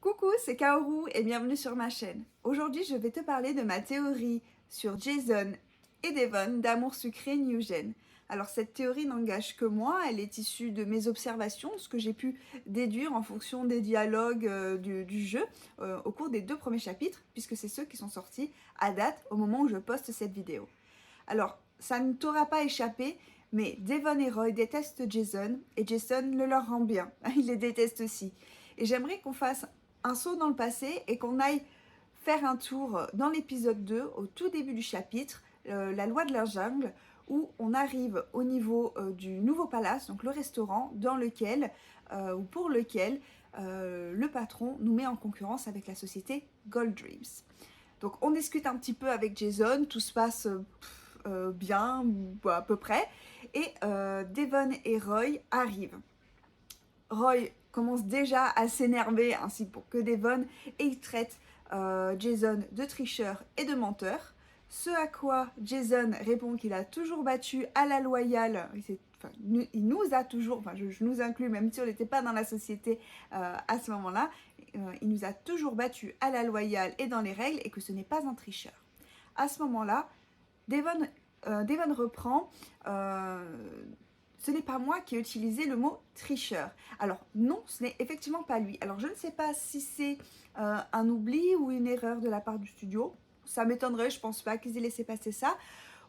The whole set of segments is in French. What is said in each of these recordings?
Coucou, c'est Kaoru et bienvenue sur ma chaîne. Aujourd'hui, je vais te parler de ma théorie sur Jason et Devon d'Amour sucré New Gen. Alors cette théorie n'engage que moi, elle est issue de mes observations, ce que j'ai pu déduire en fonction des dialogues du jeu au cours des 2 premiers chapitres, puisque c'est ceux qui sont sortis à date au moment où je poste cette vidéo. Alors, ça ne t'aura pas échappé, mais Devon et Roy détestent Jason et Jason le leur rend bien, il les déteste aussi. Et j'aimerais qu'on fasse un saut dans le passé et qu'on aille faire un tour dans l'épisode 2, au tout début du chapitre, la loi de la jungle, où on arrive au niveau du nouveau palace, donc le restaurant, dans lequel, ou pour lequel, le patron nous met en concurrence avec la société Gold Dreams. Donc on discute un petit peu avec Jason, tout se passe bien, ou à peu près, et Devon et Roy arrivent. Roy commence déjà à s'énerver, ainsi que Devon, et il traite Jason de tricheur et de menteur. Ce à quoi Jason répond qu'il a toujours battu à la loyale, il nous a toujours, je nous inclus, même si on n'était pas dans la société à ce moment-là, il nous a toujours battu à la loyale et dans les règles, et que ce n'est pas un tricheur. À ce moment-là, Devon reprend ce n'est pas moi qui ai utilisé le mot tricheur. Alors non, ce n'est effectivement pas lui. Alors je ne sais pas si c'est un oubli ou une erreur de la part du studio. Ça m'étonnerait, je pense pas qu'ils aient laissé passer ça.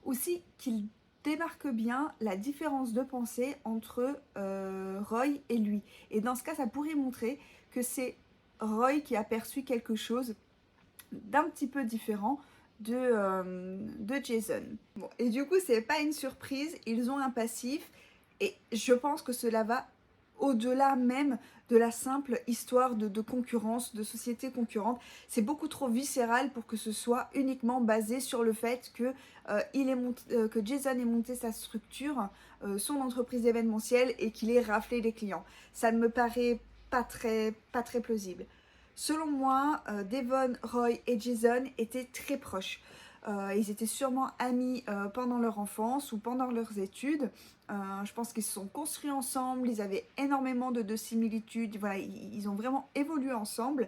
Aussi qu'il démarque bien la différence de pensée entre Roy et lui. Et dans ce cas, ça pourrait montrer que c'est Roy qui a perçu quelque chose d'un petit peu différent de Jason. Bon, et du coup, c'est pas une surprise, ils ont un passif. Et je pense que cela va au-delà même de la simple histoire de concurrence, de société concurrente. C'est beaucoup trop viscéral pour que ce soit uniquement basé sur le fait que, que Jason ait monté sa structure, son entreprise événementielle, et qu'il ait raflé les clients. Ça ne me paraît pas très plausible. Selon moi, Devon, Roy et Jason étaient très proches. Ils étaient sûrement amis pendant leur enfance ou pendant leurs études. Je pense qu'ils se sont construits ensemble, ils avaient énormément de similitudes, voilà, ils ont vraiment évolué ensemble.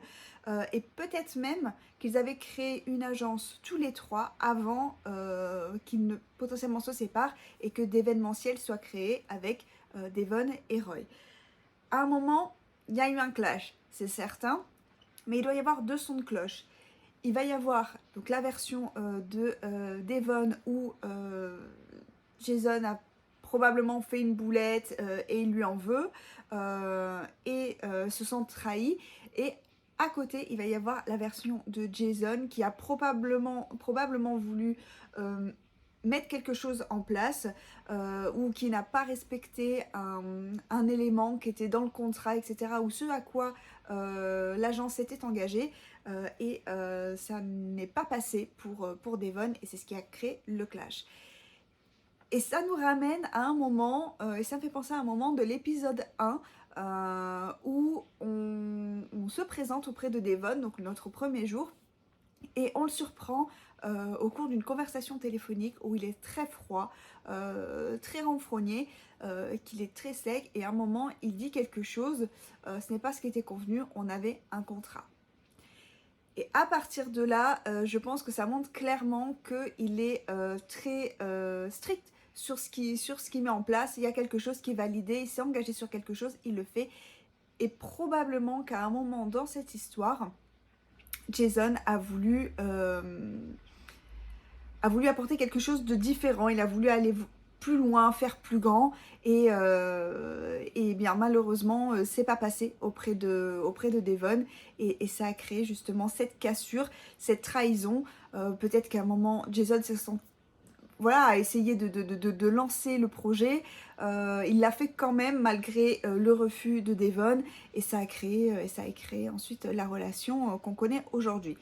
Et peut-être même qu'ils avaient créé une agence tous les trois avant qu'ils ne potentiellement se séparent et que d'événementiel soit créé avec Devon et Roy. À un moment, il y a eu un clash, c'est certain, mais il doit y avoir 2 sons de cloche. Il va y avoir donc la version de Devon où Jason a probablement fait une boulette et il lui en veut et se sent trahi. Et à côté, il va y avoir la version de Jason qui a probablement voulu mettre quelque chose en place ou qui n'a pas respecté un élément qui était dans le contrat, etc. ou ce à quoi l'agence s'était engagée et ça n'est pas passé pour Devon et c'est ce qui a créé le clash. Et ça nous ramène à un moment, et ça me fait penser à un moment de l'épisode 1 où on se présente auprès de Devon, donc notre premier jour, et on le surprend au cours d'une conversation téléphonique où il est très froid, très renfrogné, qu'il est très sec, et à un moment il dit quelque chose, ce n'est pas ce qui était convenu, on avait un contrat. Et à partir de là, je pense que ça montre clairement qu'il est très strict sur ce qu'il met en place. Il y a quelque chose qui est validé, il s'est engagé sur quelque chose, il le fait. Et probablement qu'à un moment dans cette histoire, Jason a voulu apporter quelque chose de différent. Il a voulu aller plus loin, faire plus grand, et bien malheureusement c'est pas passé auprès de Devon, et ça a créé justement cette cassure, cette trahison. Peut-être qu'à un moment Jason se sent, voilà, a essayé de lancer le projet, il l'a fait quand même malgré le refus de Devon, et ça a créé ensuite la relation qu'on connaît aujourd'hui.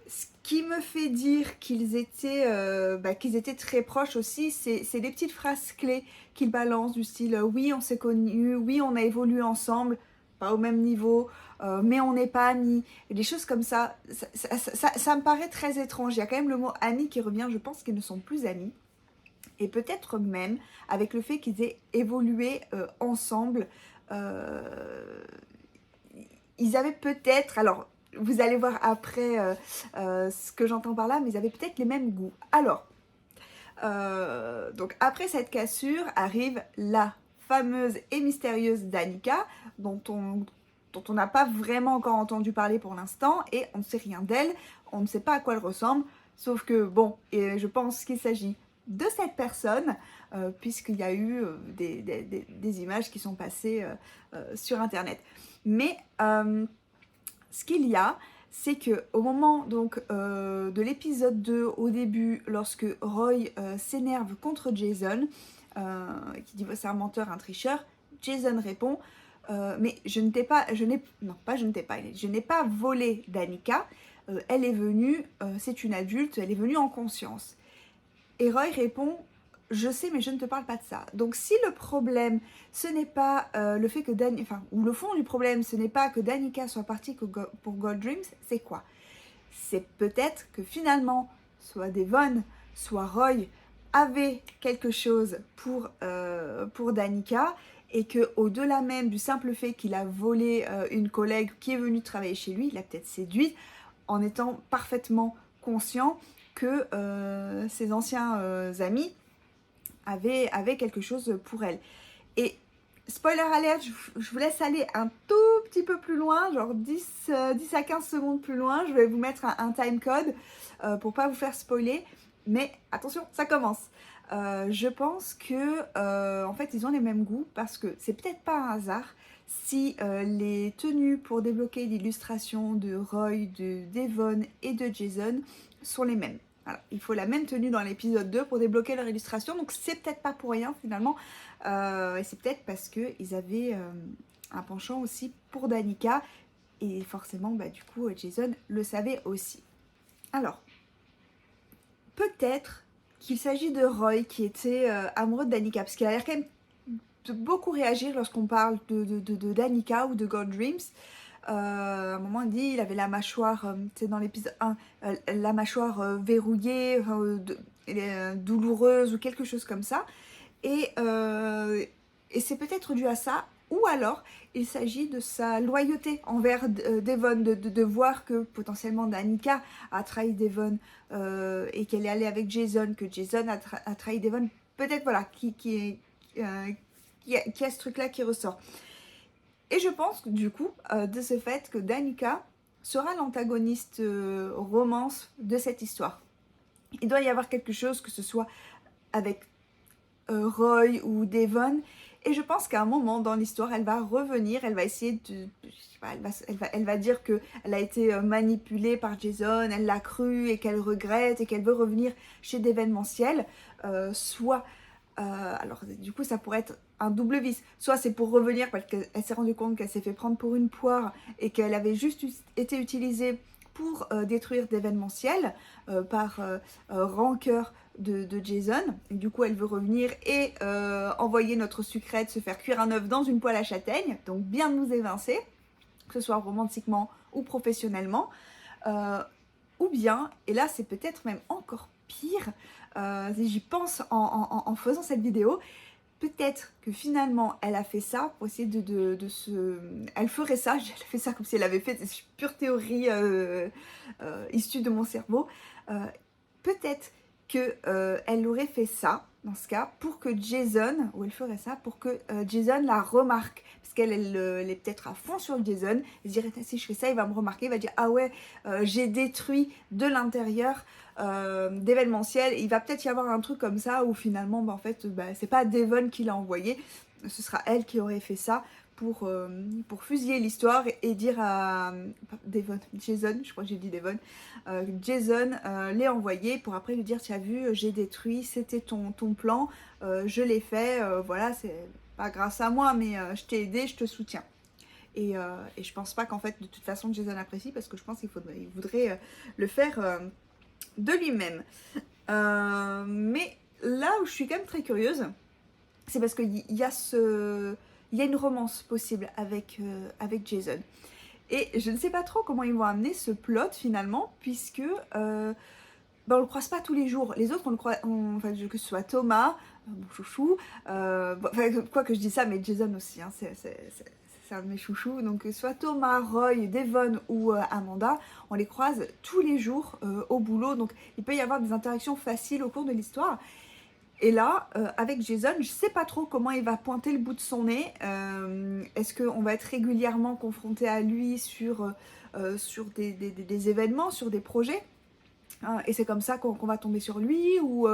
Ce qui me fait dire qu'ils étaient très proches aussi, c'est des petites phrases clés qu'ils balancent du style oui on s'est connus, oui on a évolué ensemble, pas au même niveau, mais on n'est pas amis, et des choses comme ça. Ça me paraît très étrange. Il y a quand même le mot ami qui revient, je pense qu'ils ne sont plus amis. Et peut-être même avec le fait qu'ils aient évolué ensemble, ils avaient peut-être, alors vous allez voir après ce que j'entends par là, mais ils avaient peut-être les mêmes goûts. Alors, donc après cette cassure arrive la fameuse et mystérieuse Danica, dont on n'a pas vraiment encore entendu parler pour l'instant, et on ne sait rien d'elle, on ne sait pas à quoi elle ressemble, sauf que bon, et je pense qu'il s'agit de cette personne, puisqu'il y a eu des images qui sont passées sur internet. Mais ce qu'il y a, c'est que au moment donc de l'épisode 2, au début, lorsque Roy s'énerve contre Jason, qui dit c'est un menteur, un tricheur, Jason répond mais je n'ai pas volé Danica, elle est venue, c'est une adulte, elle est venue en conscience. Et Roy répond je sais, mais je ne te parle pas de ça. Donc si le problème, ce n'est pas le fait que ou le fond du problème, ce n'est pas que Danica soit partie pour Gold Dreams, c'est quoi? C'est peut-être que finalement, soit Devon, soit Roy avaient quelque chose pour Danica, et que au-delà même du simple fait qu'il a volé une collègue qui est venue travailler chez lui, il l'a peut-être séduite en étant parfaitement conscient que ses anciens amis avaient quelque chose pour elle. Et spoiler alert, je vous laisse aller un tout petit peu plus loin, genre 10 à 15 secondes plus loin. Je vais vous mettre un time code pour pas vous faire spoiler. Mais attention, ça commence. Je pense que en fait ils ont les mêmes goûts, parce que c'est peut-être pas un hasard si les tenues pour débloquer l'illustration de Roy, de Devon et de Jason sont les mêmes. Voilà. Il faut la même tenue dans l'épisode 2 pour débloquer leur illustration, donc c'est peut-être pas pour rien finalement, et c'est peut-être parce qu'ils avaient un penchant aussi pour Danica, et forcément du coup Jason le savait aussi. Alors, peut-être qu'il s'agit de Roy qui était amoureux de Danica, parce qu'il a l'air quand même de beaucoup réagir lorsqu'on parle de Danica ou de Gold Dreams. À un moment, il dit il avait la mâchoire, c'est dans l'épisode 1, la mâchoire verrouillée, douloureuse ou quelque chose comme ça. Et c'est peut-être dû à ça, ou alors il s'agit de sa loyauté envers Devon, de voir que potentiellement Danica a trahi Devon et qu'elle est allée avec Jason, que Jason a trahi Devon. Peut-être voilà, qui a ce truc-là qui ressort. Et je pense du coup de ce fait que Danica sera l'antagoniste romance de cette histoire. Il doit y avoir quelque chose, que ce soit avec Roy ou Devon, et je pense qu'à un moment dans l'histoire, elle va revenir, elle va essayer de... Elle va dire qu'elle a été manipulée par Jason, elle l'a cru et qu'elle regrette et qu'elle veut revenir chez d'événementiel, soit... alors du coup ça pourrait être un double vice, soit c'est pour revenir parce qu'elle s'est rendue compte qu'elle s'est fait prendre pour une poire et qu'elle avait juste été utilisée pour détruire d'événementiel par rancœur de Jason, et du coup elle veut revenir et envoyer notre sucrète se faire cuire un œuf dans une poêle à châtaigne, donc bien nous évincer, que ce soit romantiquement ou professionnellement, ou bien, et là c'est peut-être même encore pire, j'y pense en faisant cette vidéo, peut-être que finalement elle a fait ça pour essayer de se... Elle ferait ça, elle fait ça comme si elle avait fait, c'est pure théorie issue de mon cerveau, peut-être qu'elle aurait fait ça, dans ce cas, pour que Jason, ou elle ferait ça, pour que Jason la remarque, parce qu'elle est peut-être à fond sur Jason, elle se dirait, si je fais ça, il va me remarquer, il va dire, ah ouais, j'ai détruit de l'intérieur d'événementiel, il va peut-être y avoir un truc comme ça, où finalement, en fait, c'est pas Devon qui l'a envoyé, ce sera elle qui aurait fait ça, pour fusiller l'histoire et dire à Jason, je crois que j'ai dit Devon, Jason l'ait envoyé pour après lui dire tu as vu, j'ai détruit, c'était ton plan, je l'ai fait, voilà, c'est pas grâce à moi mais je t'ai aidé, je te soutiens. Et je pense pas qu'en fait de toute façon Jason apprécie, parce que je pense qu'il voudrait le faire de lui-même. Mais là où je suis quand même très curieuse, c'est parce qu'il y a une romance possible avec Jason. Et je ne sais pas trop comment ils vont amener ce plot finalement, puisque on le croise pas tous les jours. Les autres, on le croise, enfin, que ce soit Thomas, mon chouchou, quoi que je dis ça, mais Jason aussi, hein, c'est un de mes chouchous. Donc soit Thomas, Roy, Devon ou Amanda, on les croise tous les jours au boulot. Donc il peut y avoir des interactions faciles au cours de l'histoire. Et là, avec Jason, je sais pas trop comment il va pointer le bout de son nez. Est-ce qu'on va être régulièrement confronté à lui sur des événements, sur des projets, hein, et c'est comme ça qu'on va tomber sur lui, ou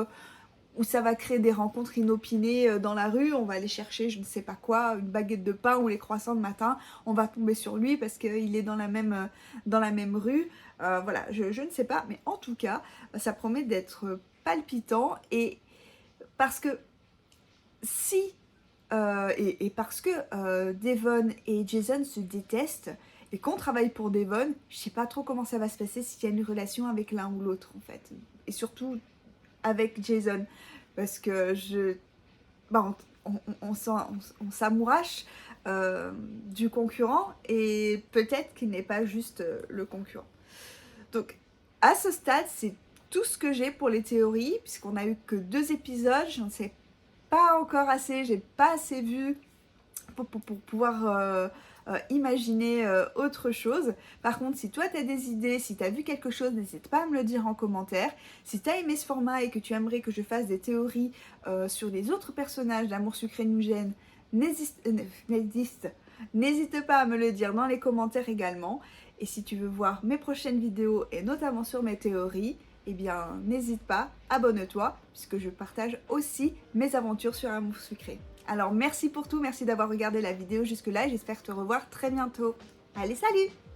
ça va créer des rencontres inopinées dans la rue, on va aller chercher je ne sais pas quoi, une baguette de pain ou les croissants de matin, on va tomber sur lui parce qu'il est dans la même rue. Voilà, je ne sais pas, mais en tout cas, ça promet d'être palpitant, et parce que si, et parce que Devon et Jason se détestent, et qu'on travaille pour Devon, je sais pas trop comment ça va se passer s'il y a une relation avec l'un ou l'autre en fait. Et surtout avec Jason, parce que on s'amourache du concurrent, et peut-être qu'il n'est pas juste le concurrent. Donc à ce stade, c'est tout ce que j'ai pour les théories, puisqu'on a eu que 2 épisodes, j'en sais pas encore assez, j'ai pas assez vu pour pouvoir imaginer autre chose. Par contre, si toi tu as des idées, si tu as vu quelque chose, n'hésite pas à me le dire en commentaire. Si tu as aimé ce format et que tu aimerais que je fasse des théories sur les autres personnages d'Amour sucré New-Gen, n'hésite pas à me le dire dans les commentaires également. Et si tu veux voir mes prochaines vidéos, et notamment sur mes théories, eh bien n'hésite pas, abonne-toi, puisque je partage aussi mes aventures sur Amour sucré. Alors merci pour tout, merci d'avoir regardé la vidéo jusque là, et j'espère te revoir très bientôt. Allez, salut!